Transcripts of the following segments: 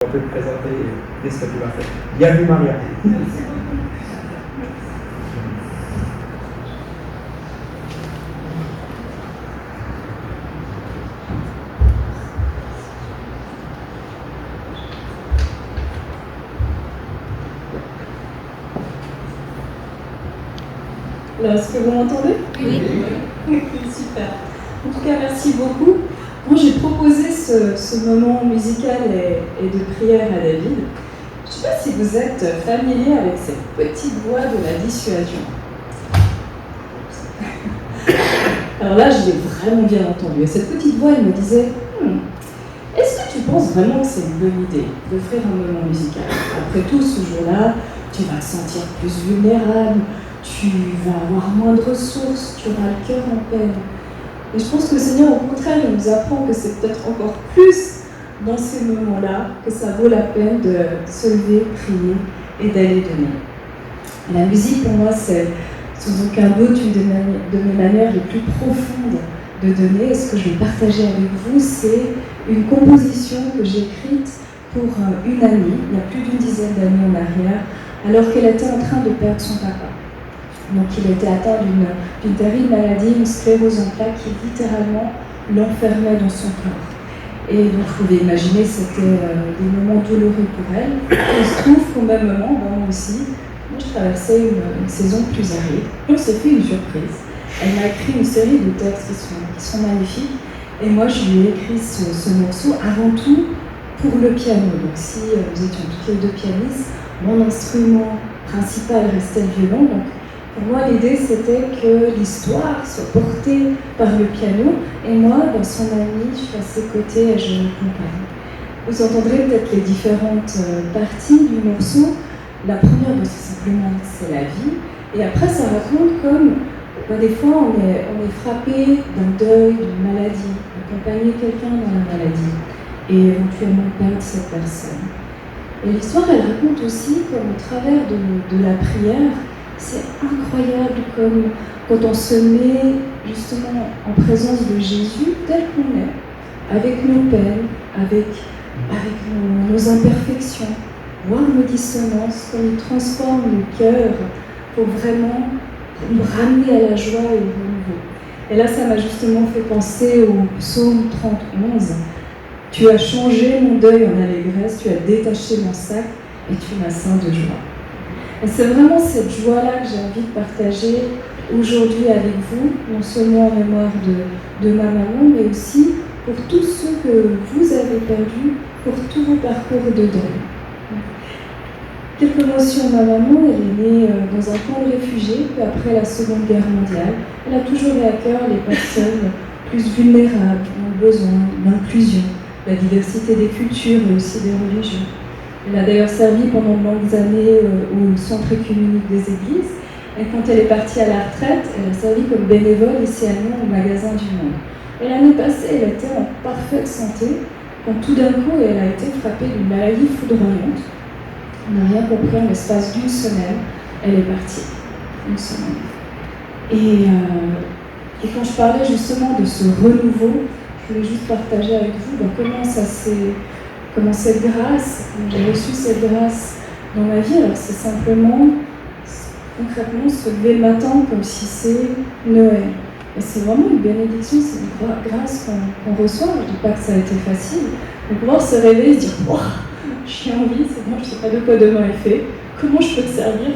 On peut te présenter et ce que tu vas faire. Bienvenue Maria. Merci beaucoup. Alors, est-ce que vous m'entendez? Oui. Super. En tout cas, merci beaucoup. Moi, j'ai proposé ce moment musical et de prière à David. Je ne sais pas si vous êtes familier avec cette petite voix de la dissuasion. Alors là, je l'ai vraiment bien entendue. Et cette petite voix, elle me disait est-ce que tu penses vraiment que c'est une bonne idée d'offrir un moment musical? Après tout, ce jour-là, tu vas te sentir plus vulnérable, tu vas avoir moins de ressources, tu auras le cœur en peine. Et je pense que le Seigneur, au contraire, il nous apprend que c'est peut-être encore plus dans ces moments-là que ça vaut la peine de se lever, prier et d'aller donner. La musique, pour moi, c'est sans aucun doute une de mes manières les plus profondes de donner. Et ce que je vais partager avec vous, c'est une composition que j'ai écrite pour une amie, il y a plus d'une dizaine d'années en arrière, alors qu'elle était en train de perdre son papa. Donc il était atteint d'une terrible maladie, une sclérose en plaques qui littéralement l'enfermait dans son corps. Et donc vous pouvez imaginer, c'était des moments douloureux pour elle. Et il se trouve qu'au même moment, moi aussi, je traversais une saison plus aride. On s'est fait une surprise. Elle m'a écrit une série de textes qui sont magnifiques. Et moi, je lui ai écrit ce morceau avant tout pour le piano. Donc si nous étions toutes les deux pianistes, mon instrument principal restait le violon. Donc pour moi, l'idée, c'était que l'histoire soit portée par le piano. Et moi, dans son amie, je suis à ses côtés et je l'accompagne. Vous entendrez peut-être les différentes parties du morceau. La première, c'est simplement c'est la vie. Et après, ça raconte comme des fois, on est frappé d'un deuil, d'une maladie, accompagner quelqu'un dans la maladie et éventuellement perdre cette personne. Et l'histoire, elle raconte aussi comme au travers de la prière, c'est incroyable comme quand on se met justement en présence de Jésus tel qu'on est, avec nos peines, avec nos imperfections, voire nos dissonances, comme il transforme le cœur pour vraiment nous ramener à la joie et au renouveau. Et là, ça m'a justement fait penser au psaume 31. Tu as changé mon deuil en allégresse, tu as détaché mon sac et tu m'as ceint de joie. Et c'est vraiment cette joie-là que j'ai envie de partager aujourd'hui avec vous, non seulement en mémoire de ma maman, mais aussi pour tous ceux que vous avez perdus, pour tous vos parcours de deuil. Quelques mots sur ma maman. Elle est née dans un camp de réfugiés, peu après la Seconde Guerre mondiale. Elle a toujours eu à cœur les personnes plus vulnérables, qui ont besoin d'inclusion, la diversité des cultures et aussi des religions. Elle a d'ailleurs servi pendant de longues années au centre œcuménique des églises. Et quand elle est partie à la retraite, elle a servi comme bénévole ici à Lyon au magasin du Monde. Et l'année passée, elle était en parfaite santé, quand tout d'un coup, elle a été frappée d'une maladie foudroyante. On n'a rien compris en l'espace d'une semaine, elle est partie. Une semaine. Et quand je parlais justement de ce renouveau, je voulais juste partager avec vous comment cette grâce, j'ai reçu cette grâce dans ma vie. Alors c'est simplement, concrètement, se lever le matin comme si c'est Noël. Et c'est vraiment une bénédiction, c'est une grâce qu'on reçoit. Je ne dis pas que ça a été facile, mais pouvoir se réveiller et se dire « Waouh, je suis en vie, c'est bon, je ne sais pas de quoi demain est fait. Comment je peux te servir?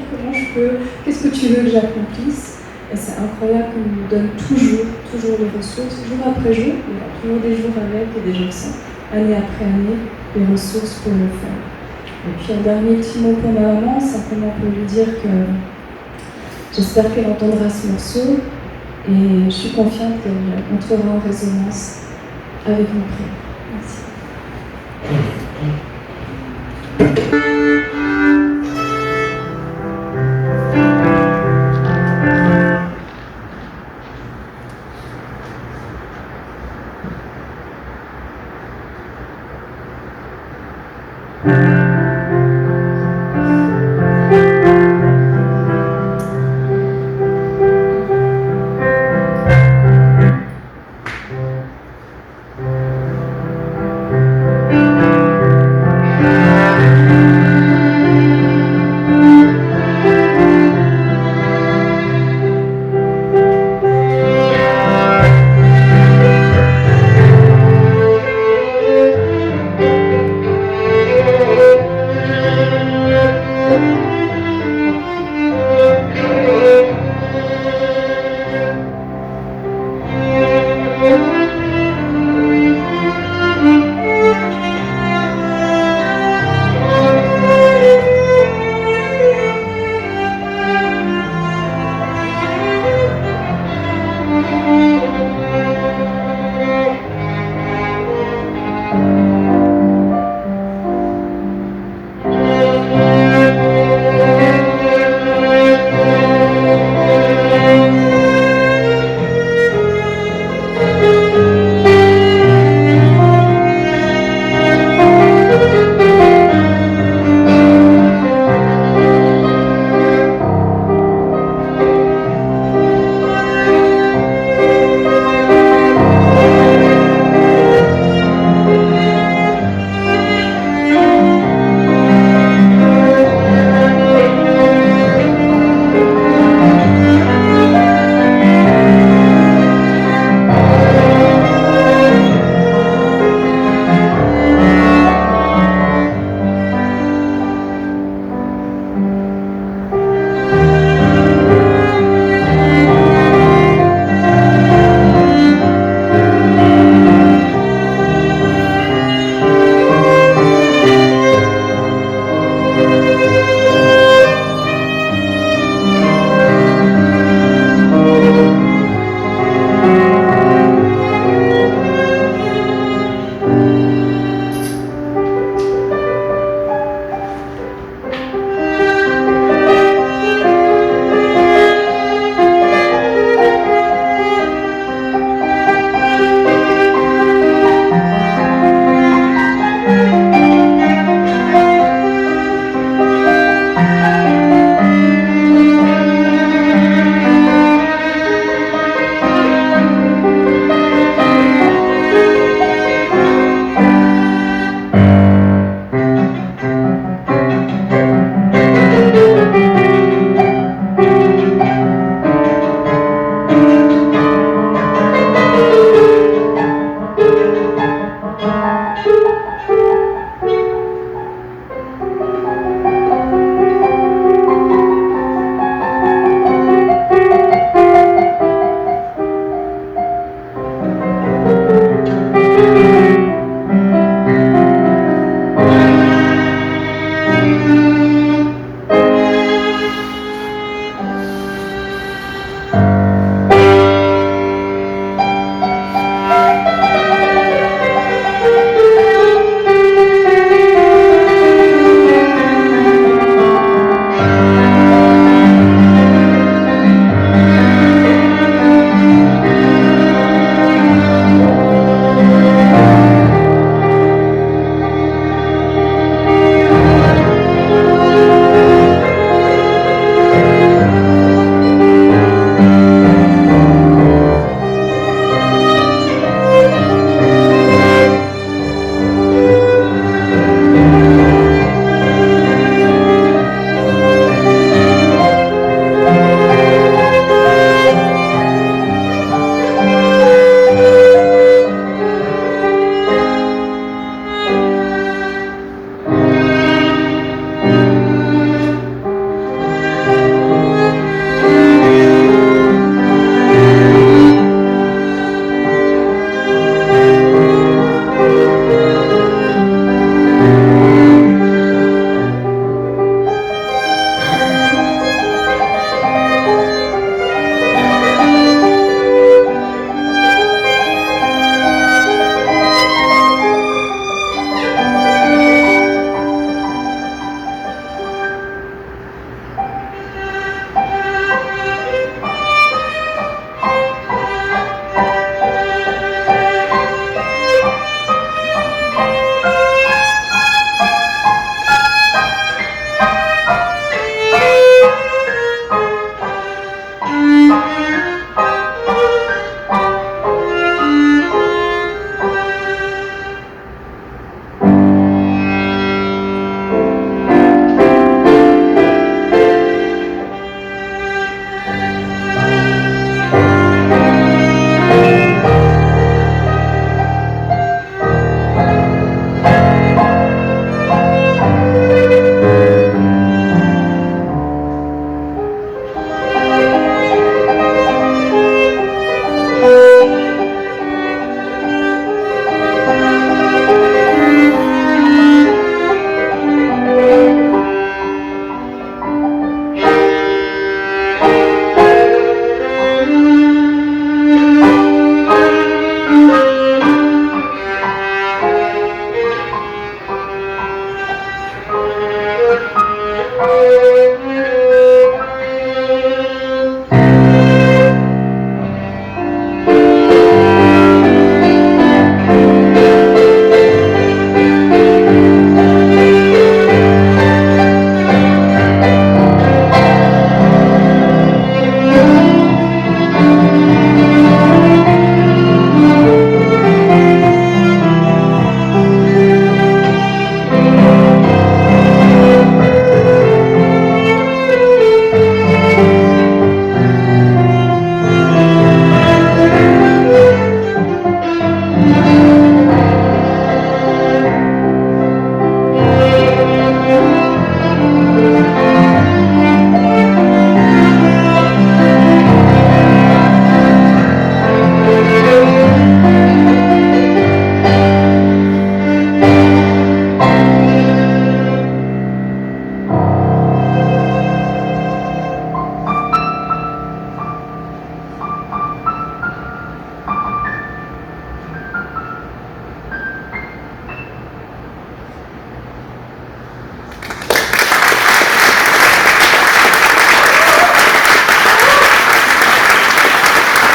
Qu'est-ce que tu veux que j'accomplisse ?» Et c'est incroyable qu'on nous donne toujours les ressources, jour après jour. Il y aura toujours des jours avec et des jours sans, année après année, les ressources pour le faire. Et puis un dernier petit mot pour ma maman, simplement pour lui dire que j'espère qu'elle entendra ce morceau et je suis confiante qu'elle entrera en résonance avec mon prière. Merci.